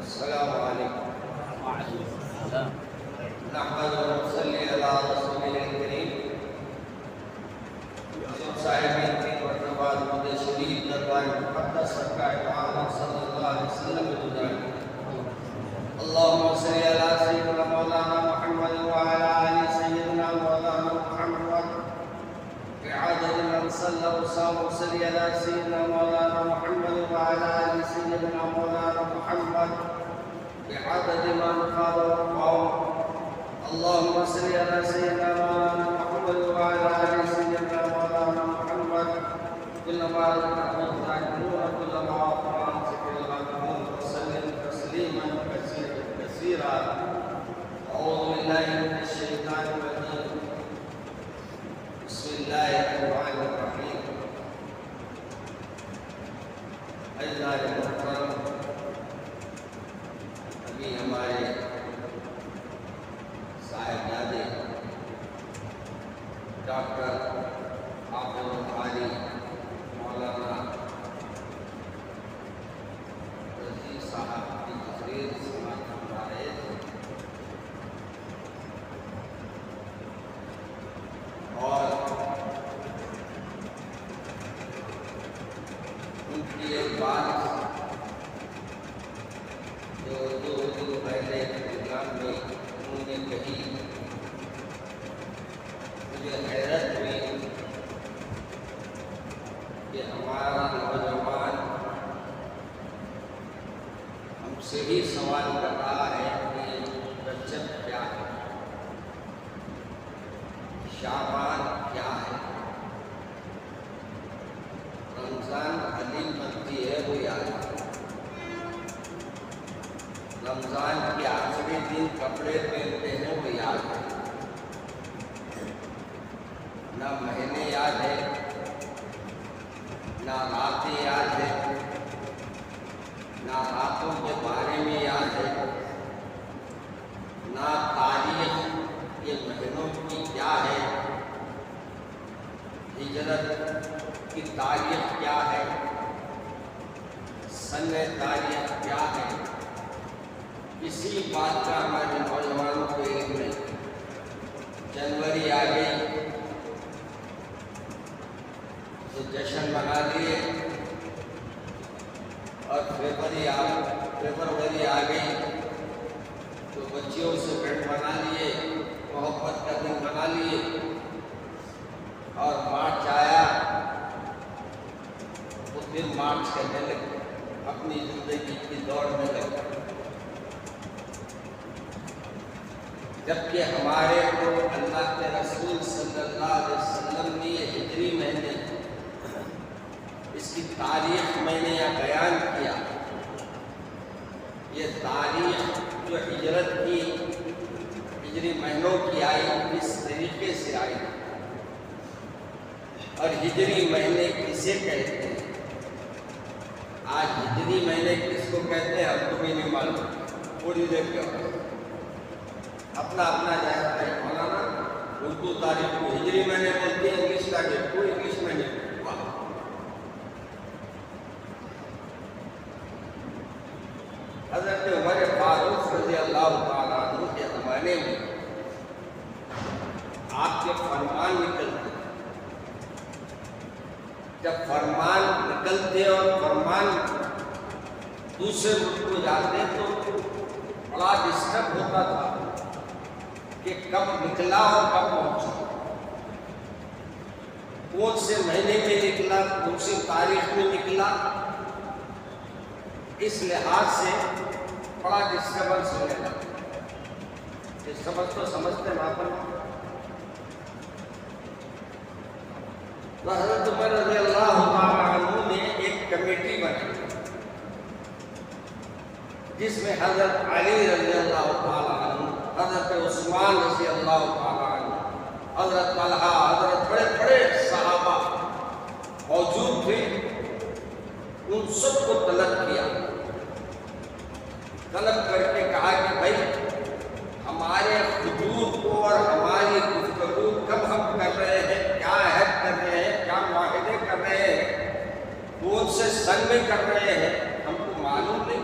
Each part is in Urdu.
السلام علیکم وعلیکم السلام. نحمد و نصلی علی رسول الکریم. صاحبین کی مرتبہ مجھے شریف دربار مقدس سرکار عالم صلی اللہ علیہ وسلم گزاری. اللهم صل على سيدنا مولانا محمد وعلى آل سيدنا مولانا محمد بعدد من صلى وصام وصل على سيدنا مولانا محمد وعلى آل سيدنا مولانا محمد بعدد من قال وقام. اللهم صل على سيدنا مولانا محمد وعلى آل سيدنا مولانا محمد كلما ذكرت الذاكرون كلما وقعت ذكر الغافلون وسلم تسليما كثيرا. أعوذ بالله من الشيطان الرجيم. بسم الله الرحمن الرحيم. اللہ محترم ابھی ہمارے صاحبزادے ڈاکٹر حافظ العالی مولانا رضی صاحب کی تقریر سماعت فرما رہے تھے اور ان کی ایک بات جو دو دن پہلے پروگرام میں انہوں نے کہی مجھے حیرت ہوئی کہ ہمارا نوجوان ہم سے ہی سوال کر رہا ہے کہ رجب کیا ہے، شعبان کیا ہے، رمضان حلیم بنتی ہے وہ یاد ہے، رمضان کے آخری دن کپڑے پہنتے ہیں وہ یاد ہے، نہ مہینے یاد ہے، نہ راتیں یاد ہے، نہ راتوں کے بارے میں یاد ہے، نہ تاریخ یہ مہینوں کی کیا ہے، ہجرت کی تاریخ کیا ہے، سن تاریخ کیا ہے، کسی بات کا ہمارے نوجوانوں کو علم نہیں. جنوری آ گئی تو جشن منا لیے اور فیبروری آ گئی تو بچیوں سے بیٹھ بنا لیے، محبت کا دن بنا لیے، اور مارچ آیا تو پھر مارچ کرنے لگے، اپنی زندگی کی دوڑ میں لگے. جبکہ ہمارے کو اللہ کے رسول صلی اللہ علیہ وسلم نے یہ ہجری مہینے اس کی تاریخ میں نے یہ بیان کیا. یہ تاریخ جو ہجرت کی ہجری مہینوں کی آئی اس طریقے سے آئی. اور ہجری مہینے کسے کہتے ہیں؟ آج ہجری مہینے کس کو کہتے ہیں اب تمہیں نہیں معلوم. پوری دیکھ کے اپنا جائزہ ہے. مولانا اردو تاریخ کو ہجری مہینے بولتے ہیں، انگلش تاریخ کو انگلش مہینے. حضرت عمر فاروق رضی اللہ تعالیٰ عنہ کے زمانے میں آپ کے فرمان نکلتے، جب فرمان نکلتے اور فرمان دوسرے ملک کو جاتے تو بڑا ڈسٹرب ہوتا تھا کہ کب نکلا اور کب پہنچا، کون سے مہینے میں نکلا، کون سی تاریخ میں نکلا. اس لحاظ سے بڑا ڈسٹربنس ہونے لگا. ڈسٹربنس تو سمجھتے ہیں وہاں پر. حضرت عمر رضی اللہ تعالیٰ عنہ نے ایک کمیٹی بنائی جس میں حضرت علی رضی اللہ تعالیٰ عنہ، حضرت عثمان رضی اللہ تعالیٰ عنہ، حضرت طلحہ، حضرت بڑے بڑے صحابہ موجود تھے. ان سب کو طلب کیا، طلب کر کے کہا کہ بھائی ہمارے حدود کو اور ہماری گفتگو کب ہم کر رہے ہیں، کیا عہد کر رہے ہیں، کیا معاہدے کر رہے ہیں، کون سے سن میں کر رہے ہیں، ہم کو معلوم نہیں.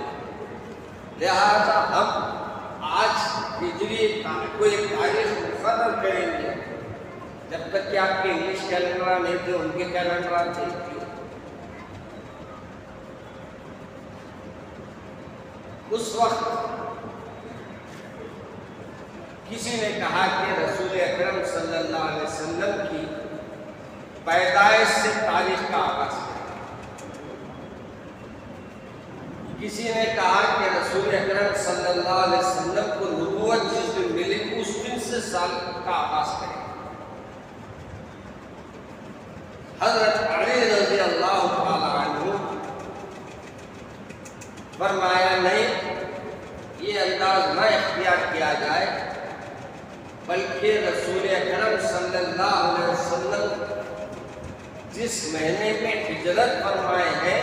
لہذا ہم آج ہجری کو ایک تاریخ مقرر کریں گے، جب تک کہ آپ کے انگلش کیلنڈر نہیں تھے، ان کے کیلنڈر تھے. اس وقت کسی نے کہا کہ رسول اکرم صلی اللہ علیہ وسلم کی پیدائش سے تاریخ کا آغاز ہے. کسی نے کہا کہ رسول اکرم صلی اللہ علیہ وسلم کو نبوت جس دن ملی اس دن سے سال کا آغاز کریں. حضرت علی رضی اللہ تعالی عنہ فرمایا نہیں، یہ انداز نہ اختیار کیا جائے، بلکہ رسول اکرم صلی اللہ علیہ وسلم جس مہینے میں ہجرت فرمائے ہیں،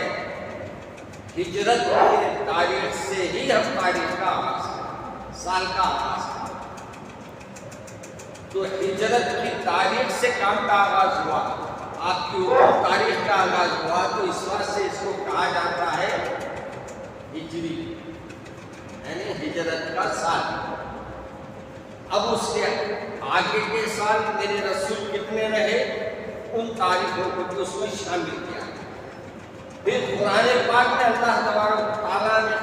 ہجرت کی تاریخ سے ہی ہم تاریخ کا آغاز کریں، سال کا آغاز کریں. تو ہجرت کی تاریخ سے کام کا آغاز ہوا، آپ کی تاریخ کا آغاز ہوا، تو اس وقت سے اس کو کہا جاتا ہے ہجری، یعنی ہجرت کا سال. اب اس کے آگے کے سال میرے رسول کتنے رہے، ان تاریخوں کو بھی اس میں شامل کیا. پھر قرآن پاک میں اللہ تبارک و تعالیٰ نے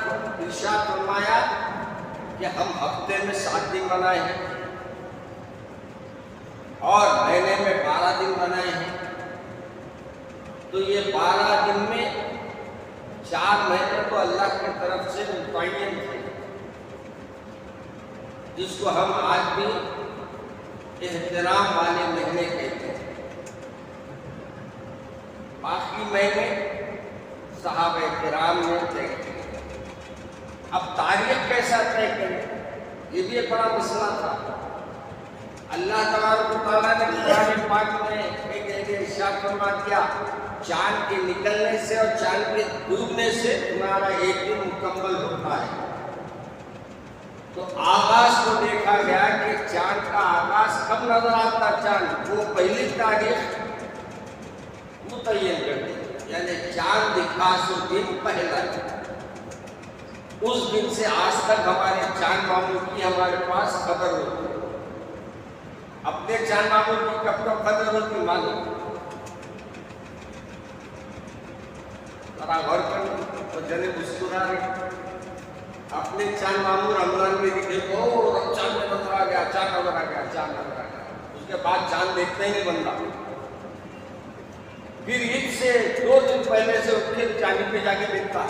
ارشاد فرمایا کہ ہم ہفتے میں 7 دن بنائے ہیں اور مہینے میں 12 دن بنائے ہیں. تو یہ 12 دن میں 4 مہینے تو اللہ کی طرف سے متعین تھے، جس کو ہم آج بھی احترام والے مہینے کہتے ہیں. باقی مہینے صحابہ کرام نے طے کیے. اب تاریخ کیسا طے کریں، یہ بھی ایک بڑا مسئلہ تھا. اللہ تبارک و تعالیٰ نے قرآن پاک میں ایک ارشاد فرما دیا، چاند کے نکلنے سے اور چاند کے ڈوبنے سے تمہارا ایک دن مکمل ہوتا ہے. تو آغاز کو دیکھا گیا کہ چاند کا آغاز کب نظر آتا، چاند وہ پہلی تاریخ متعین کر دی، یعنی چاند دکھا سو دن پہلا. اس دن سے آج تک ہمارے چاند ماموں کی ہمارے پاس خبر ہوتی. اپنے چاند ماموں کی کب کب خبر ہوتی معلوم؟ ذرا غور کرو تو جنے مسکرا رہے. اپنے چاند ماموں رمضان میں دکھے تو چاند نظر آ گیا، چاند نظر آ گیا، چاند نظر آ گیا. اس کے بعد چاند دیکھتا ہی نہیں بندہ. پھر عید سے 2 دن پہلے سے اٹھ کے چاندی پہ جا کے دیکھتا،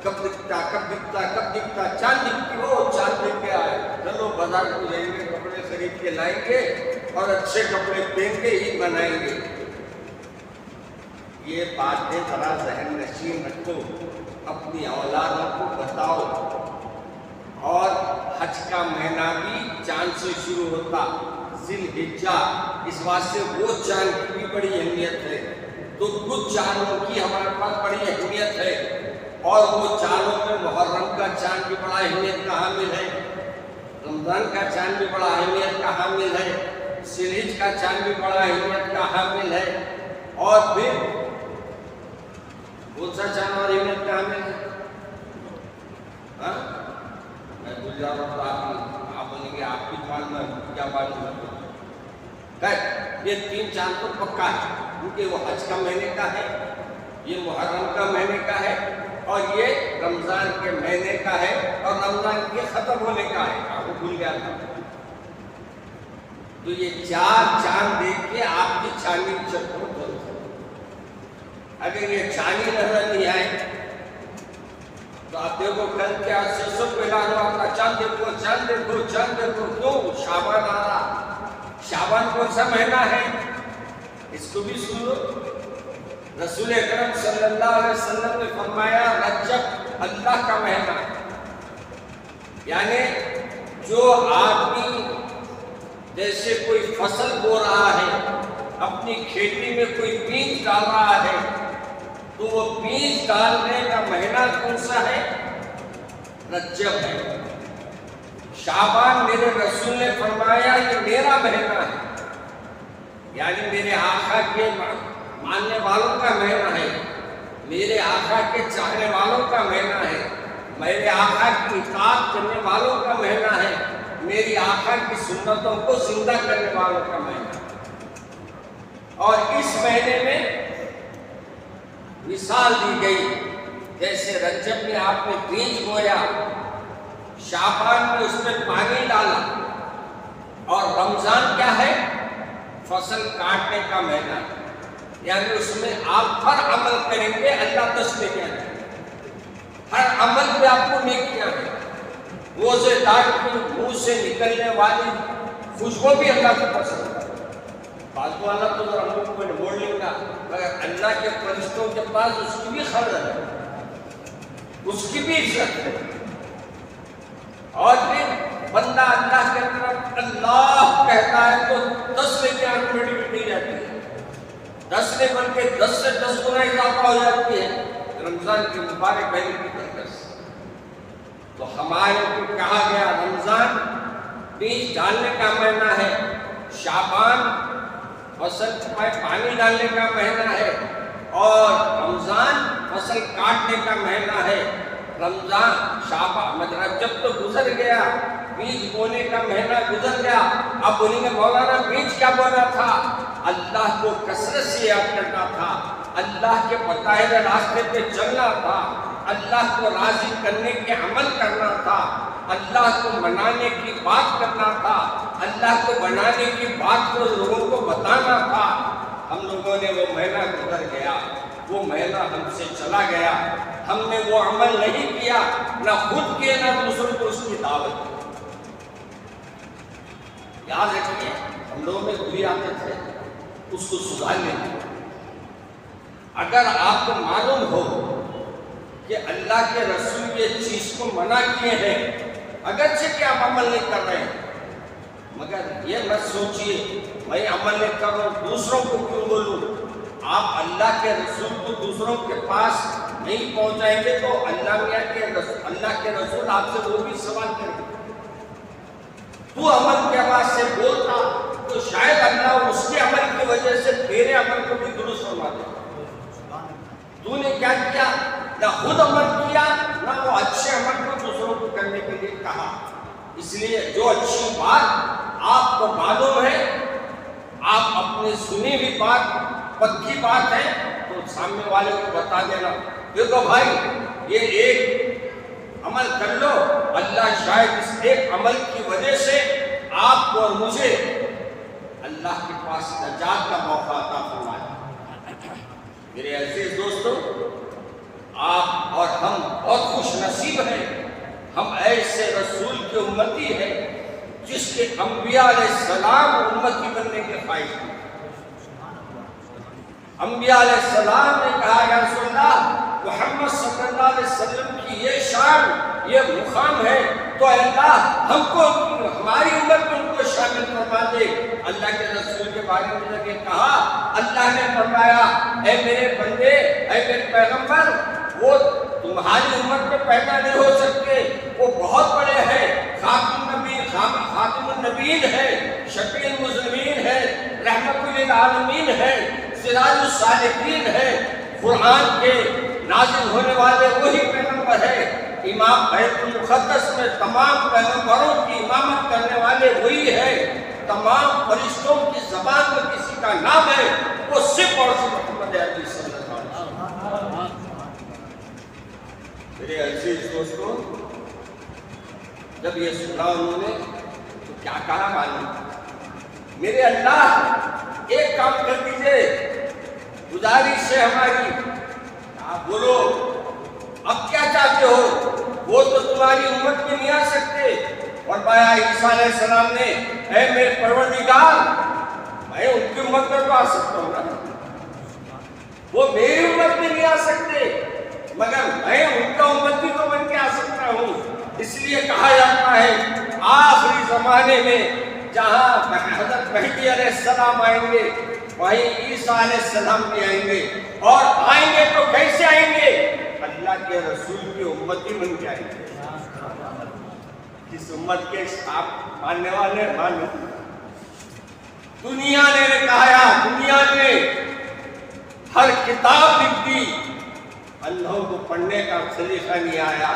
کب دکھتا، کب دکھتا، کب دکھتا. چاند دکھتی ہو، چاند دیکھ کے آئے، چلو بازار کو جائیں گے، کپڑے خرید کے لائیں گے اور اچھے کپڑے پہن کے عید منائیں گے. یہ باتیں ذرا ذہن نشین رکھو، اپنی اولادوں کو بتاؤ. اور حج کا مہینہ بھی چاند سے شروع ہوتا، ذی الحجہ. اس واسطے وہ چاند کی بھی بڑی اہمیت ہے. تو کچھ چاندوں کی ہمارے پاس بڑی اہمیت ہے، اور وہ چاندوں میں محرم کا چاند بھی بڑا اہمیت کا حامل ہے، رمضان کا چاند بھی بڑا اہمیت کا حامل ہے، ذی الحجہ کا چاند بھی بڑا اہمیت کا حامل ہے. اور پھر کون سا چاند اور اہمیت کا حامل ہے؟ میں بھول جا رہا ہوں، آپ بولیں گے آپ کی معلوم ہے کیا معلوم ہے. یہ 3 چاند تو پکا ہے، کیونکہ وہ حج کا مہینے کا ہے، یہ محرم کا مہینے کا ہے، اور یہ رمضان کے مہینے کا ہے، اور رمضان کے ختم ہونے کا ہے. آپ کو بھول گیا تھا. تو یہ 4 چاند دیکھ کے آپ کی چھانی چکر. اگر یہ چھانی نظر نہیں آئے تو آپ دیکھو کل کیا سب پہ اعلان ہوا تھا، چاند دیکھو، چاند دیکھو، چاند دیکھو. کیوں؟ شعبان آ رہا. شعبان کون سا مہینہ ہے؟ اس کو بھی سن لو. رسول اکرم صلی اللہ علیہ وسلم نے فرمایا رجب اللہ کا مہینہ ہے. یعنی جو آدمی جیسے کوئی فصل بو رہا ہے، اپنی کھیتی میں کوئی بیج ڈال رہا ہے، تو وہ بیج ڈالنے کا مہینہ کون سا ہے؟ رجب ہے. شعبان میرے رسول نے فرمایا یہ میرا مہینہ ہے، یعنی میرے آقا کے ماننے والوں کا مہینہ ہے، میرے آقا کے چاہنے والوں کا مہینہ ہے. میرے آقا کی اطاعت کرنے والوں کا مہینہ ہے، میری آقا کی سنتوں کو زندہ کرنے والوں کا مہینہ ہے۔ اور اس مہینے میں مثال دی گئی، جیسے رجب میں آپ نے بیج بویا، شعبان میں اس میں پانی ڈالا، اور رمضان کیا ہے؟ فصل کاٹنے کا مہینہ ہے، یعنی اس میں آپ ہر عمل کریں گے اللہ تسبیح ہے، ہر عمل پہ آپ کو نیکیاں ہیں۔ روزے دار کی منہ سے نکلنے والی خوشبو بھی اللہ کو پسند ہے۔ بات والا تو ذرا ہم کو بول لیں گا، مگر اللہ کے فرشتوں کے پاس اس کی بھی خبر ہے، اس کی بھی عزت ہے۔ اور پھر بندہ اللہ کے طرف اللہ کہتا ہے تو 10 کی آٹومیٹک نہیں جاتی ہے، 10 نے بن کے 10 سے 10 گنا اضافہ ہو جاتی ہے رمضان کے مبارک مہینے کی برکت سے۔ تو ہمارے کو کہا گیا رمضان بیج ڈالنے کا مہینہ ہے، شعبان فصل میں پانی ڈالنے کا مہینہ ہے، اور رمضان فصل کاٹنے کا مہینہ ہے۔ رمضان شعبان مطلب جب تو گزر گیا، بیج بونے کا مہینہ گزر گیا، اب بولیں گے مولانا بیج کیا بونا تھا؟ اللہ کو کثرت سے یاد کرنا تھا، اللہ کے بتائے ہوئے راستے پہ چلنا تھا، اللہ کو راضی کرنے کے عمل کرنا تھا، اللہ کو منانے کی بات کرنا تھا، اللہ کو بنانے کی بات کو لوگوں کو بتانا تھا۔ ہم لوگوں نے وہ مہینہ گزر گیا، وہ مہینہ ہم سے چلا گیا، ہم نے وہ عمل نہیں کیا، نہ خود کیے نہ دوسروں کو اس کی دعوت دی۔ یاد رکھیے ہم لوگوں میں بری عادت ہے، اس کو سدھار لیں۔ اگر آپ کو معلوم ہو کہ اللہ کے رسول یہ چیز کو منع کیے ہیں، اگرچہ کہ آپ عمل نہیں کر رہے ہیں، مگر یہ مت سوچئے میں عمل نہیں کر رہا ہوں دوسروں کو کیوں بولوں۔ آپ اللہ کے رسول کو دوسروں کے پاس نہیں پہنچائیں گے تو اللہ کے رسول آپ سے وہ بھی سوال کریں گے، تو عمل کے آواز سے بولتا تو شاید اللہ اس کے عمل کی وجہ سے تیرے عمل کو بھی درست فرما دے۔ تو نے کیا کیا؟ نہ خود عمل کیا، نہ وہ اچھے عمل کو دوسروں کو کرنے کے لیے کہا۔ اس لیے جو اچھی بات آپ کو معلوم ہے، آپ اپنی سنی ہوئی بات پکی بات ہے تو سامنے والے کو بتا دینا، دیکھو بھائی یہ ایک عمل کر لو، اللہ شاید اس ایک عمل کی وجہ سے آپ کو اور مجھے اللہ کے پاس نجات کا موقع عطا فرمائے۔ میرے عزیز دوستو، آپ اور ہم بہت خوش نصیب ہیں، ہم ایسے رسول کی امتی ہیں جس کے انبیاء علیہ السلام امتی بننے کے خواہش ہیں۔ انبیاء علیہ السلام نے کہا یا رسول اللہ محمد صلی اللہ علیہ وسلم کی یہ شان، یہ مقام ہے، تو اللہ ہم کو ہماری امت میں ان کو شامل فرما دے۔ اللہ کے رسول کے بارے میں جب یہ کہا، اللہ نے فرمایا اے میرے بندے، اے میرے پیغمبر، وہ تمہاری امت میں پیدا نہیں ہو سکتے، وہ بہت بڑے ہیں، خاتم النبیین ہے، شفیع المذنبین ہے، رحمت للعالمین ہے، سراج الصالحین ہے، قرآن کے نازل ہونے والے وہی پیغمبر ہے، امام بیت المقدس میں تمام پیغمبروں کی امامت کرنے والے وہی ہے، تمام فرشتوں کی زبان میں کسی کا نام ہے وہ صرف اور صرف محمد عربی صلی اللہ علیہ وسلم۔ میرے عزیز دوستو، جب یہ سنا انہوں نے تو کیا کہا معلوم؟ میرے اللہ ایک کام کر دیجئے، گزارش ہے ہماری، آپ بولو اب کیا چاہتے ہو؟ وہ تو تمہاری امت میں نہیں آ سکتے، اور بایا عیسیٰ علیہ السلام نے اے میرے پروردگار، میں ان کی امت میں تو آ سکتا ہوں نا، وہ میری امت میں نہیں آ سکتے، مگر میں ان کا امتی تو بن کے آ سکتا ہوں۔ اس لیے کہا جاتا ہے آخری زمانے میں جہاں حضرت مہدی علیہ السلام آئیں گے، وہیں عیسیٰ علیہ السلام بھی آئیں گے، اور آئیں گے تو کیسے آئیں گے؟ اللہ کے رسول کی امتی بن کے آئیں گے۔ جس امت کے آپ ماننے والے مانو، دنیا نے کہا، دنیا نے ہر کتاب لکھ دی، اللہ کو پڑھنے کا سلیقہ نہیں آیا،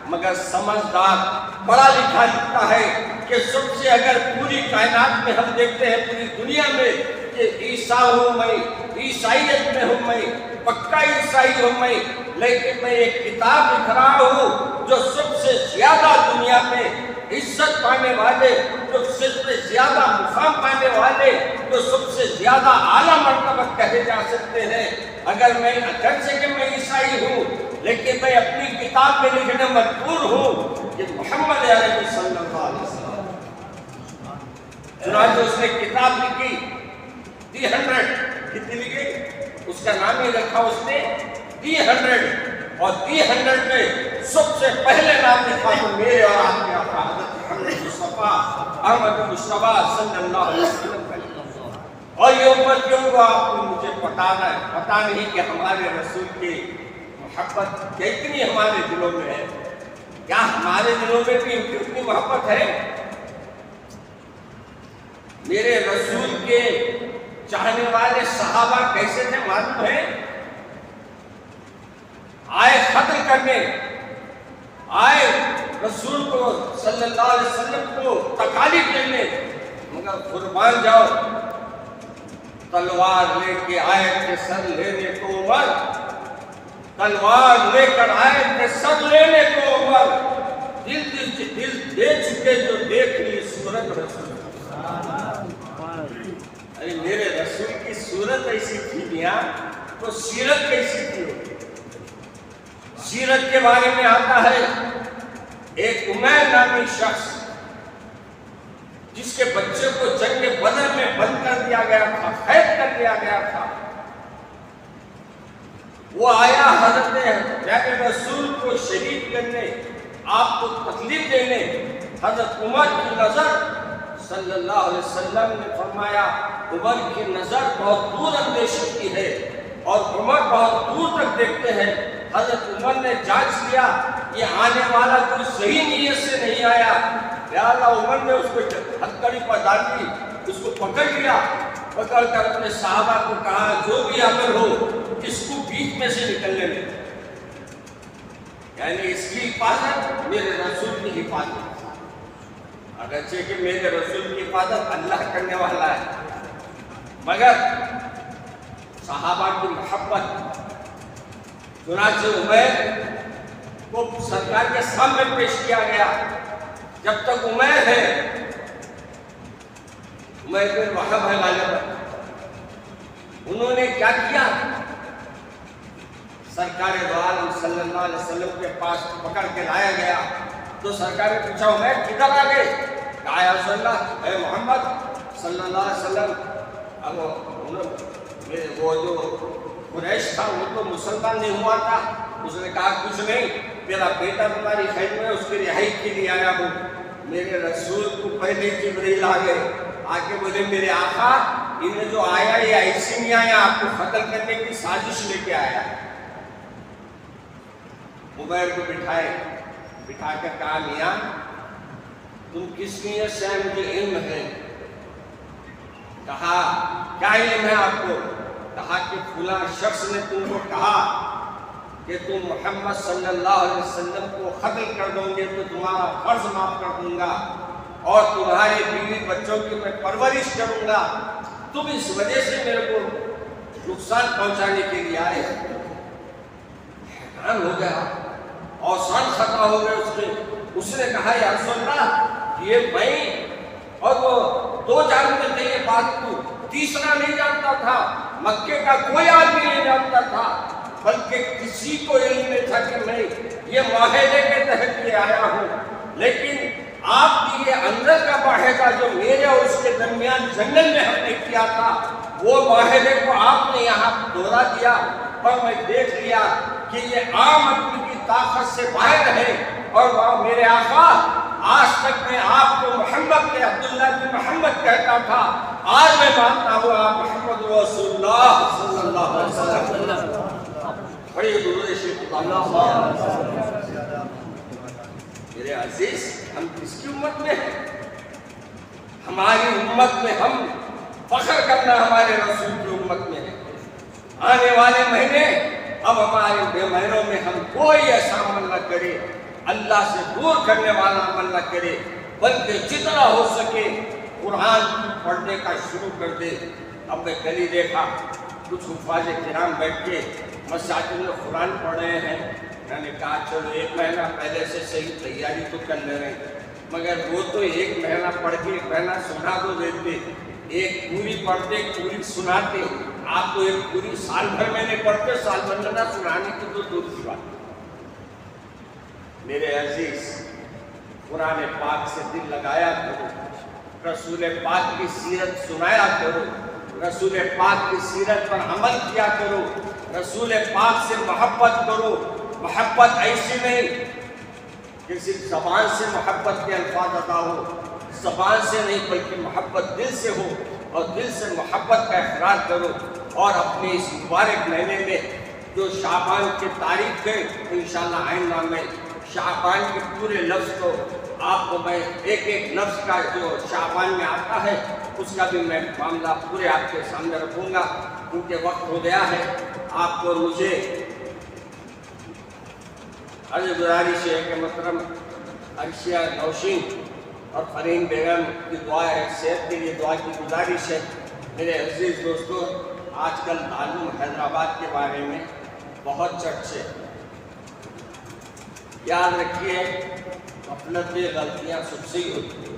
مگر سمجھدار پڑھا لکھا لکھتا ہے کہ سب سے اگر پوری کائنات میں ہم دیکھتے ہیں پوری دنیا میں کہ عیسیٰ ہوں میں، عیسائیت میں ہوں میں، پکا عیسائی ہوں میں، لیکن میں ایک کتاب لکھ رہا ہوں جو سب سے زیادہ دنیا میں عزت پانے والے، جو سب سے زیادہ مقام پانے والے، جو سب سے زیادہ اعلیٰ مرتبہ کہے جا سکتے ہیں، اگر میں اگرچہ کہ میں عیسائی ہوں لیکن میں اپنی کتاب میں لکھنے مجبور ہوں کہ محمد عربی صلی اللہ علیہ وسلم۔ چنانچہ اس نے کتاب لکھی 300، کتنی لکھی؟ اس کا نام ہی رکھا اس نے 300، اور 300 میں سب سے پہلے نام لکھا تو میرے اور آپ کے آقا حضرت محمد مصطفیٰ احمد مصطفیٰ صلی اللہ علیہ وسلم کا لکھا۔ اور یہ امتیوں کو آپ کو مجھے پتا نہیں کہ ہمارے رسول کی محبت کتنی ہمارے دلوں میں ہے، کیا ہمارے دلوں میں بھی کتنی محبت ہے؟ میرے رسول کے چاہنے والے صحابہ کیسے تھے معلوم ہے؟ آئے قتل کرنے، آئے رسول کو صلی اللہ علیہ وسلم کو تکالیف دینے، مگر قربان جاؤ، تلوار لے کے آئے تھے سر لینے کو عمر، تلوار لے کر آئے تھے سر لینے کو عمر، دل دے چکے جو دیکھ لی صورت رسول۔ ارے میرے رسول کی صورت ایسی تھی میاں تو سیرت کیسی تھی؟ سیرت کے بارے میں آتا ہے ایک عمیر نامی شخص جس کے بچے کو جنگ بدر میں بند کر دیا گیا تھا، قید کر دیا گیا تھا، وہ آیا حضرت پیارے رسول کو شہید کرنے، آپ کو تکلیف دینے۔ حضرت عمر کی نظر صلی اللہ علیہ وسلم نے فرمایا عمر کی نظر بہت دور اندیشی کی ہے اور عمر بہت دور تک دیکھتے ہیں۔ حضرت عمر نے جانچ لیا یہ آنے والا کوئی صحیح نیت سے نہیں آیا، لہذا عمر نے اس کو ہتھکڑی پر ڈال دی، اس کو پکڑ لیا، پکڑ کر اپنے صحابہ کو کہا جو بھی عمل ہو اس کو بیچ میں سے نکلنے لے، یعنی اس کی حفاظت میرے رسول کی حفاظت، اگرچہ کہ میرے رسول کی حفاظت اللہ کرنے والا ہے، مگر صحابہ کی محبت۔ چنانچہ عمیر کو سرکار کے سامنے پیش کیا گیا، جب تک عمیر ہے، عمیر بن وہب ہے غالباً، انہوں نے کیا کیا؟ سرکار دو عالم صلی اللہ علیہ وسلم کے پاس پکڑ کے لایا گیا تو سرکار نے پوچھا عمیر کدھر آ گئے؟ کہا یا رسول اللہ، اے محمد صلی اللہ علیہ وسلم، وہ جو قریش تھا وہ تو مسلمان نہیں ہوا تھا۔ اس نے کہا کچھ نہیں، میرا بیٹا تمہاری خیر میں اس کی رہائی کے لیے آیا ہوں۔ میرے رسول کو پہلے جبریل آ گئے، آ کے بولے میرے آقا انہیں جو آیا یہ ایسے نہیں آیا، آپ کو قتل کرنے کی سازش لے کے آیا۔ عمیر کو بٹھا کر کہا میاں تم کس نیت سے آئے؟ مجھے علم ہے۔ کہا کیا علم ہے آپ کو؟ کہا کہ فلاں شخص نے تم کو کہا کہ تم محمد صلی اللہ علیہ وسلم کو قتل کر دو گے تو تمہارا فرض معاف کر دوں گا اور تمہارے بیوی بچوں کی میں پرورش کروں گا، تم اس وجہ سے میرے کو نقصان پہنچانے کے لیے آئے۔ حیران ہو گیا، اوسان خطا ہو گئے اس نے کہا یا رسول اللہ یہ میں اور وہ دو جانتے تھے یہ بات کو، تیسرا نہیں جانتا تھا، مکے کا کوئی آدمی نہیں جانتا تھا، بلکہ کسی کو علم نہیں تھا کہ میں یہ معاہدے کے تحت یہ آیا ہوں، لیکن آپ کی یہ اندر کا معاہدہ جو میرے اور اس کے درمیان جنگل میں ہم نے کیا تھا وہ معاہدے کو آپ نے یہاں دوہرا دیا، اور میں دیکھ لیا کہ یہ عام آدمی کی طاقت سے باہر ہے، اور وہ میرے آقا آج تک میں آپ کو محمد کے عبداللہ بن محمد کہتا تھا، آج میں مانتا ہوں آپ محمد رسول اللہ صلی اللہ علیہ وسلم۔ بڑی درود شریف میرے عزیز، ہم کس کی امت میں ہیں؟ ہماری امت میں ہم فخر کرنا ہمارے رسول کی امت میں ہے۔ آنے والے مہینے اب ہمارے مہینوں میں ہم کوئی ایسا عمل نہ کریں اللہ سے دور کرنے والا عمل نہ کرے، بلکہ جتنا ہو سکے قرآن پڑھنے کا شروع کر دے۔ اب میں کل ہی دیکھا کچھ حفاظ کرام بیٹھ کے مساجد میں قرآن پڑھ رہے ہیں، میں نے کہا چلو ایک مہینہ پہلے سے صحیح تیاری تو کر لے رہے ہیں، مگر وہ تو ایک مہینہ پڑھ کے ایک مہینہ سنا تو دیتے، ایک پوری پڑھتے پوری سناتے، آپ تو ایک پوری سال بھر میں نہیں پڑھتے، سال بھر میں نہ سنانے کی تو دور کی بات۔ میرے عزیز، قرآن پاک سے دل لگایا کرو، رسول پاک کی سیرت سنایا کرو، رسول پاک کی سیرت پر عمل کیا کرو، رسول پاک سے محبت کرو۔ محبت ایسی نہیں کہ صرف زبان سے محبت کے الفاظ ادا ہو، زبان سے نہیں بلکہ محبت دل سے ہو، اور دل سے محبت کا اقرار کرو۔ اور اپنے اس مبارک مہینے میں جو شعبان کی تاریخ ہے، انشاءاللہ آئندہ میں شعبان کے پورے لفظ کو آپ کو میں ایک ایک لفظ کا جو شعبان میں آتا ہے اس کا بھی میں معاملہ پورے آپ کے سامنے رکھوں گا، کیونکہ وقت ہو گیا ہے۔ آپ کو مجھے عرض گزارش ہے کہ محترم عرشیہ نوشین اور فرین بیگم کی دعا ہے، صحت کے لیے دعا کی گزارش ہے۔ میرے عزیز دوستو، آج کل دارالعلوم حیدرآباد کے بارے میں بہت چرچے، یاد رکھیے غفلت میں غلطیاں سب سے ہی ہوتی ہیں،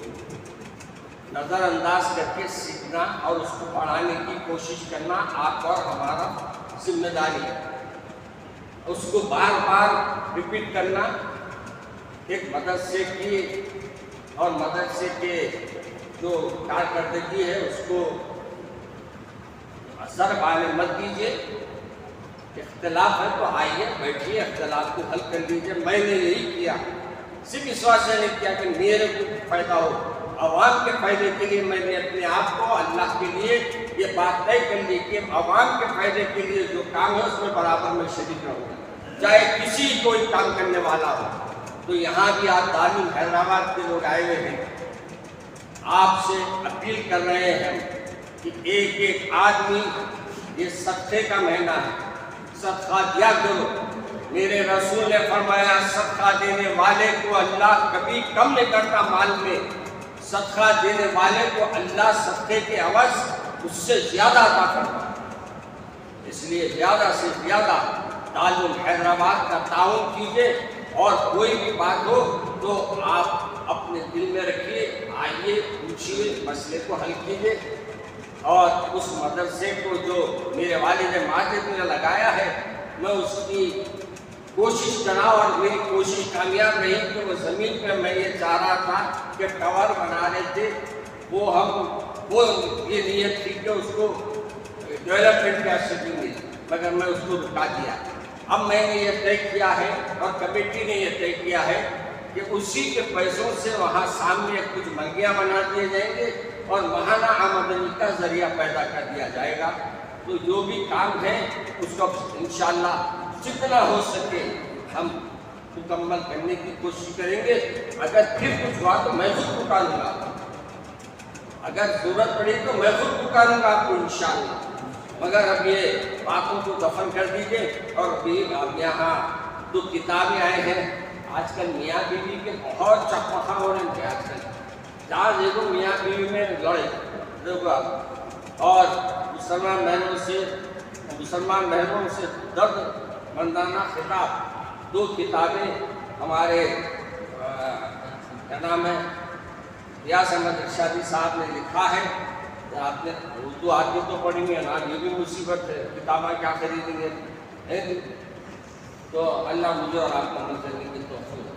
نظر انداز کر کے سیکھنا اور اس کو پڑھانے کی کوشش کرنا آپ اور ہمارا ذمہ داری ہے۔ اس کو بار بار ریپیٹ کرنا ایک مدرسے کی اور مدرسے کے جو کارکردگی ہے اس کو اثر بانے مت دیجیے۔ اختلاف ہے تو آئیے بیٹھیے، اختلاف کو حل کر لیجیے۔ میں نے یہی کیا، صرف اس واسطے نہیں کیا کہ میرے کو فائدہ ہو، عوام کے فائدے کے لیے میں نے اپنے آپ کو اللہ کے لیے یہ بات طے کر لی کہ عوام کے فائدے کے لیے جو کام ہے اس میں برابر میں شریک رہوں گا، چاہے کسی کوئی کام کرنے والا ہو۔ تو یہاں بھی آپ دارالعلوم حیدرآباد کے لوگ آئے ہوئے ہیں، آپ سے اپیل کر رہے ہیں کہ ایک ایک آدمی، یہ صدقے کا مہینہ ہے، صدقہ دیا کرو۔ میرے رسول نے فرمایا صدقہ دینے والے کو اللہ کبھی کم نہیں کرتا مال میں، صدقہ دینے والے کو اللہ صدقے کے عوض اس سے زیادہ عطا کرتا ہے۔ اس لیے زیادہ سے زیادہ دارالعلوم حیدرآباد کا تعاون کیجیے، اور کوئی بھی بات ہو تو آپ اپنے دل میں رکھیے، آئیے پوچھیے، مسئلے کو حل کیجیے۔ اور اس مدرسے کو جو میرے والد ماجد نے لگایا ہے، میں اس کی کوشش کرا اور میری کوشش کامیاب رہی کہ وہ زمین پہ میں یہ چاہ رہا تھا کہ ٹاور بنا رہے تھے، وہ یہ نیت تھی کہ اس کو ڈیولپمنٹ کا دیں گے، مگر میں اس کو رکا دیا۔ اب میں نے یہ طے کیا ہے اور کمیٹی نے یہ طے کیا ہے کہ اسی کے پیسوں سے وہاں سامنے کچھ منگیاں بنا دیے جائیں گے اور ماہانہ آمدنی کا ذریعہ پیدا کر دیا جائے گا۔ تو جو بھی کام ہے اس کو انشاءاللہ جتنا ہو سکے ہم مکمل کرنے کی کوشش کریں گے۔ اگر پھر کچھ ہوا تو میں خود پکاروں گا، اگر ضرورت پڑی تو میں خود پکاروں گا آپ کو انشاءاللہ۔ مگر اب یہ باتوں کو دفن کر دیجیے۔ اور اب یہاں جو کتابیں آئے ہیں، آج کل میاں بیوی کے بہت چکمکا ہو رہے ہیں، آج کل جہاں دیکھو میاں بیوی میں لڑے دیکھو آپ، اور مسلمان بہنوں سے درد مندانہ خطاب، دو کتابیں ہمارے کیا نام ہے ریاض احمد ارشادی صاحب نے لکھا ہے۔ آپ نے اردو آدمی تو پڑھی گے نا، یہ بھی مصیبت ہے، کتابیں کیا خریدیں گے؟ تو اللہ مجھے اور آپ کو عمل کرنے کی توفیق